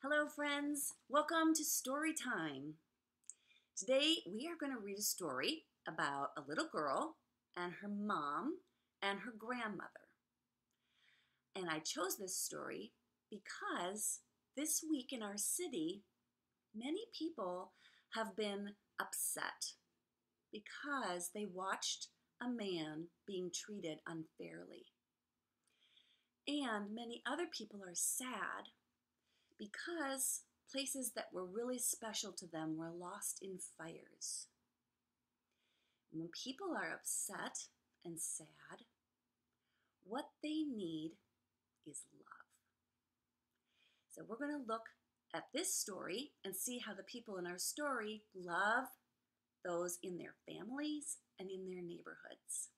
Hello, friends. Welcome to Story Time. Today we are going to read a story about a little girl and her mom and her grandmother. And I chose this story because this week in our city, many people have been upset because they watched a man being treated unfairly. And many other people are sad because places that were really special to them were lost in fires. When people are upset and sad, what they need is love. So we're going to look at this story and see how the people in our story love those in their families and in their neighborhoods.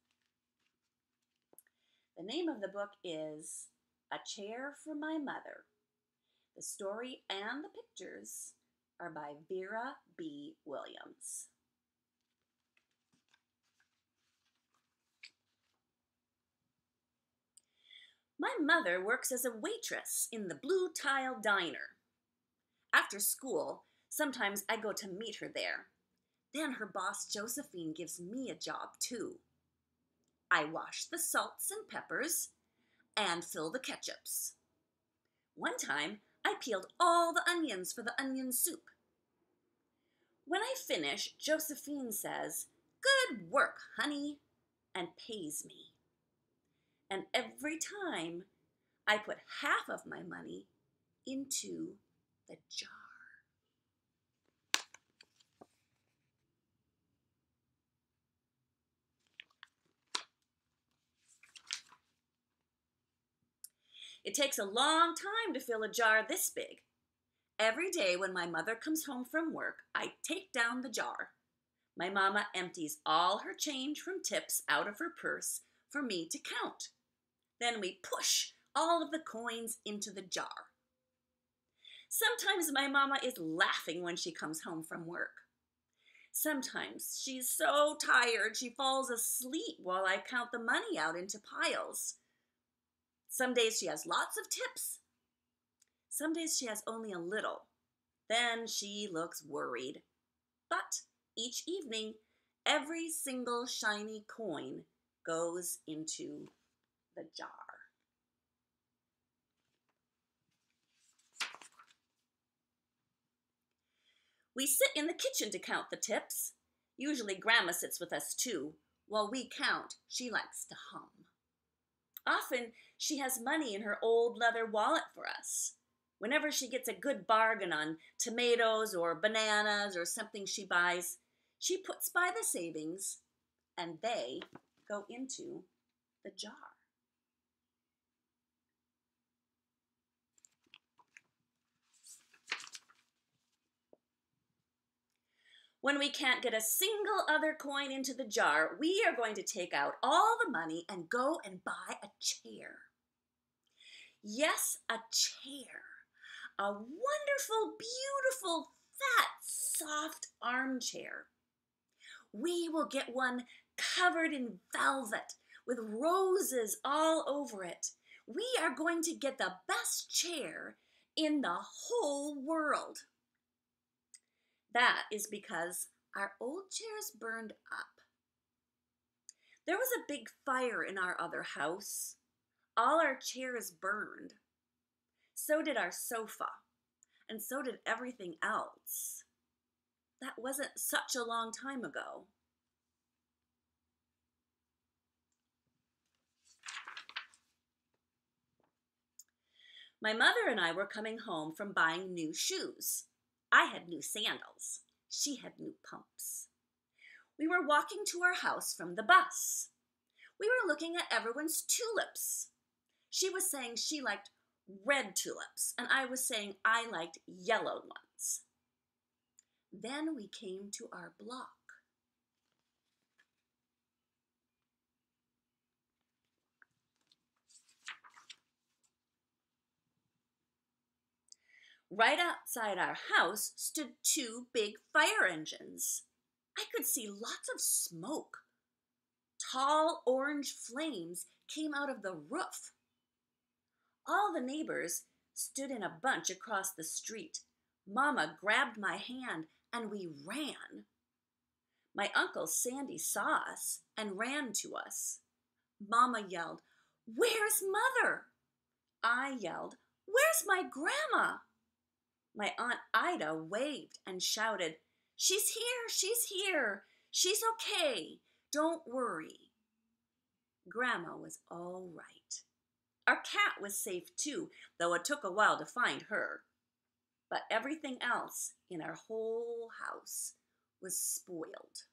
The name of the book is A Chair for My Mother. The story and the pictures are by Vera B. Williams. My mother works as a waitress in the Blue Tile Diner. After school, sometimes I go to meet her there. Then her boss Josephine gives me a job too. I wash the salts and peppers and fill the ketchups. One time, I peeled all the onions for the onion soup. When I finish, Josephine says, "Good work, honey," and pays me. And every time, I put half of my money into the jar. It takes a long time to fill a jar this big. Every day when my mother comes home from work, I take down the jar. My mama empties all her change from tips out of her purse for me to count. Then we push all of the coins into the jar. Sometimes my mama is laughing when she comes home from work. Sometimes she's so tired she falls asleep while I count the money out into piles. Some days she has lots of tips. Some days she has only a little. Then she looks worried. But each evening, every single shiny coin goes into the jar. We sit in the kitchen to count the tips. Usually Grandma sits with us too. While we count, she likes to hum. Often she has money in her old leather wallet for us. Whenever she gets a good bargain on tomatoes or bananas or something she buys, she puts by the savings and they go into the jar. When we can't get a single other coin into the jar, we are going to take out all the money and go and buy a chair. Yes, a chair. A wonderful, beautiful, fat, soft armchair. We will get one covered in velvet with roses all over it. We are going to get the best chair in the whole world. That is because our old chairs burned up. There was a big fire in our other house. All our chairs burned. So did our sofa, and so did everything else. That wasn't such a long time ago. My mother and I were coming home from buying new shoes. I had new sandals. She had new pumps. We were walking to our house from the bus. We were looking at everyone's tulips. She was saying she liked red tulips, and I was saying I liked yellow ones. Then we came to our block. Right outside our house stood two big fire engines. I could see lots of smoke. Tall orange flames came out of the roof. All the neighbors stood in a bunch across the street. Mama grabbed my hand and we ran. My Uncle Sandy saw us and ran to us. Mama yelled, "Where's Mother?" I yelled, "Where's my grandma?" My Aunt Ida waved and shouted, "She's here, she's here. She's okay. Don't worry." Grandma was all right. Our cat was safe too, though it took a while to find her. But everything else in our whole house was spoiled.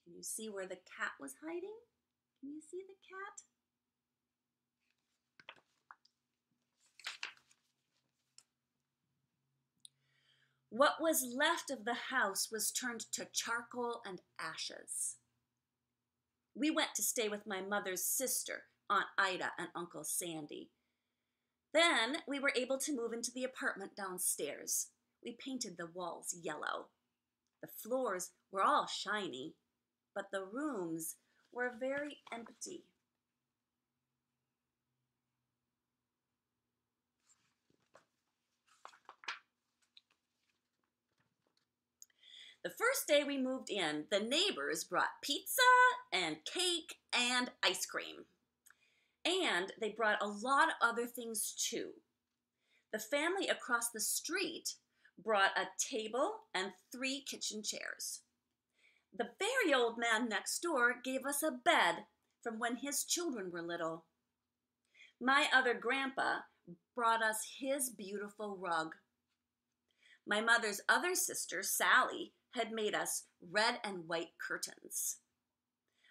Can you see where the cat was hiding? Can you see the cat? What was left of the house was turned to charcoal and ashes. We went to stay with my mother's sister, Aunt Ida, and Uncle Sandy. Then we were able to move into the apartment downstairs. We painted the walls yellow. The floors were all shiny, but the rooms were very empty. The first day we moved in, the neighbors brought pizza and cake and ice cream. And they brought a lot of other things too. The family across the street brought a table and 3 kitchen chairs. The very old man next door gave us a bed from when his children were little. My other grandpa brought us his beautiful rug. My mother's other sister, Sally, had made us red and white curtains.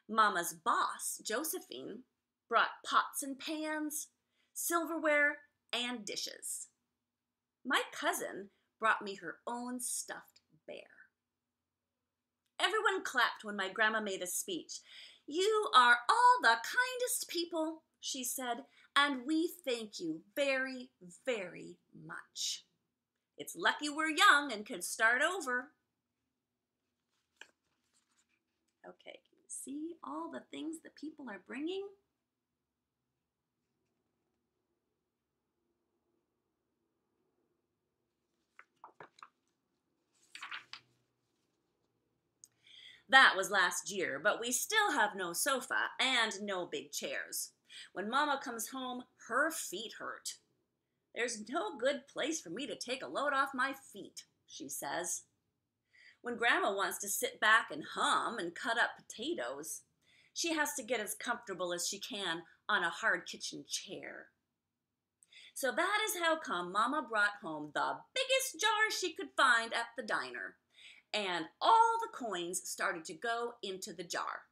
Mama's boss, Josephine, brought pots and pans, silverware, and dishes. My cousin brought me her own stuffed bear. Everyone clapped when my grandma made a speech. "You are all the kindest people," she said, "and we thank you very, very much. It's lucky we're young and can start over." Okay, can you see all the things that people are bringing? That was last year, but we still have no sofa and no big chairs. When Mama comes home, her feet hurt. "There's no good place for me to take a load off my feet," she says. When Grandma wants to sit back and hum and cut up potatoes, she has to get as comfortable as she can on a hard kitchen chair. So that is how come Mama brought home the biggest jar she could find at the diner, and all the coins started to go into the jar.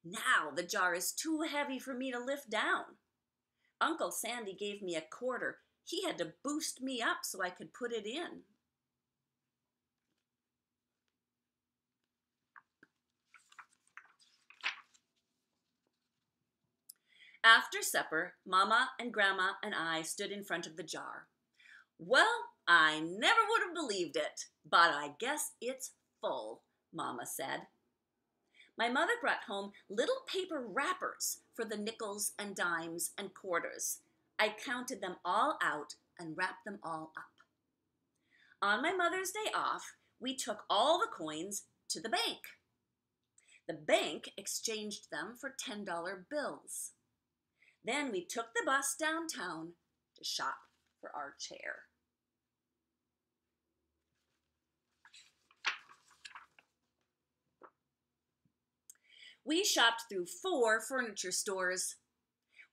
Now the jar is too heavy for me to lift down. Uncle Sandy gave me a quarter. He had to boost me up so I could put it in. After supper, Mama and Grandma and I stood in front of the jar. "Well, I never would have believed it, but I guess it's full," Mama said. My mother brought home little paper wrappers for the nickels and dimes and quarters. I counted them all out and wrapped them all up. On my mother's day off, we took all the coins to the bank. The bank exchanged them for $10 bills. Then we took the bus downtown to shop for our chair. We shopped through 4 furniture stores.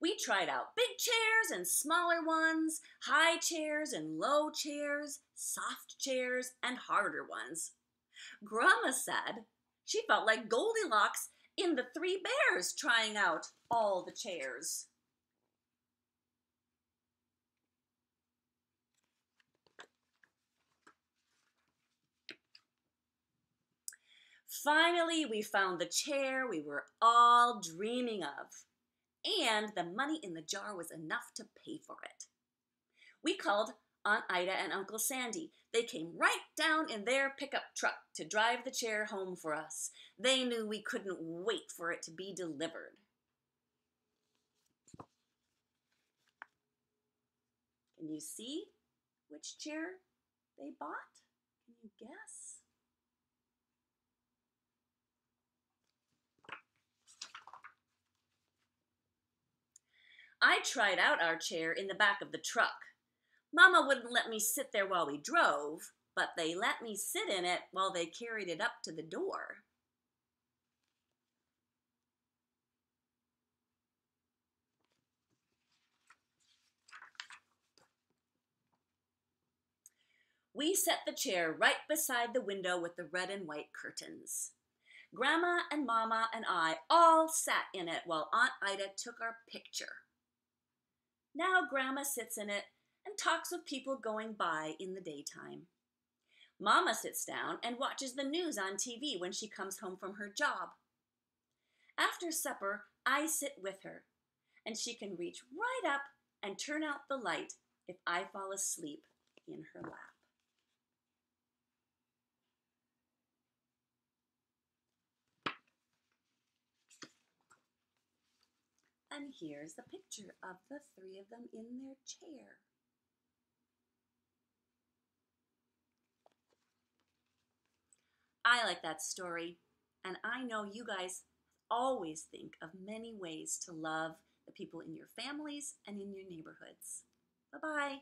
We tried out big chairs and smaller ones, high chairs and low chairs, soft chairs and harder ones. Grandma said she felt like Goldilocks in the 3 Bears trying out all the chairs. Finally, we found the chair we were all dreaming of, and the money in the jar was enough to pay for it. We called Aunt Ida and Uncle Sandy. They came right down in their pickup truck to drive the chair home for us. They knew we couldn't wait for it to be delivered. you see which chair they bought? Can you guess? I tried out our chair in the back of the truck. Mama wouldn't let me sit there while we drove, but they let me sit in it while they carried it up to the door. We set the chair right beside the window with the red and white curtains. Grandma and Mama and I all sat in it while Aunt Ida took our picture. Now Grandma sits in it and talks with people going by in the daytime. Mama sits down and watches the news on TV when she comes home from her job. After supper, I sit with her, and she can reach right up and turn out the light if I fall asleep in her lap. And here's the picture of the three of them in their chair. I like that story, and I know you guys always think of many ways to love the people in your families and in your neighborhoods. Bye-bye.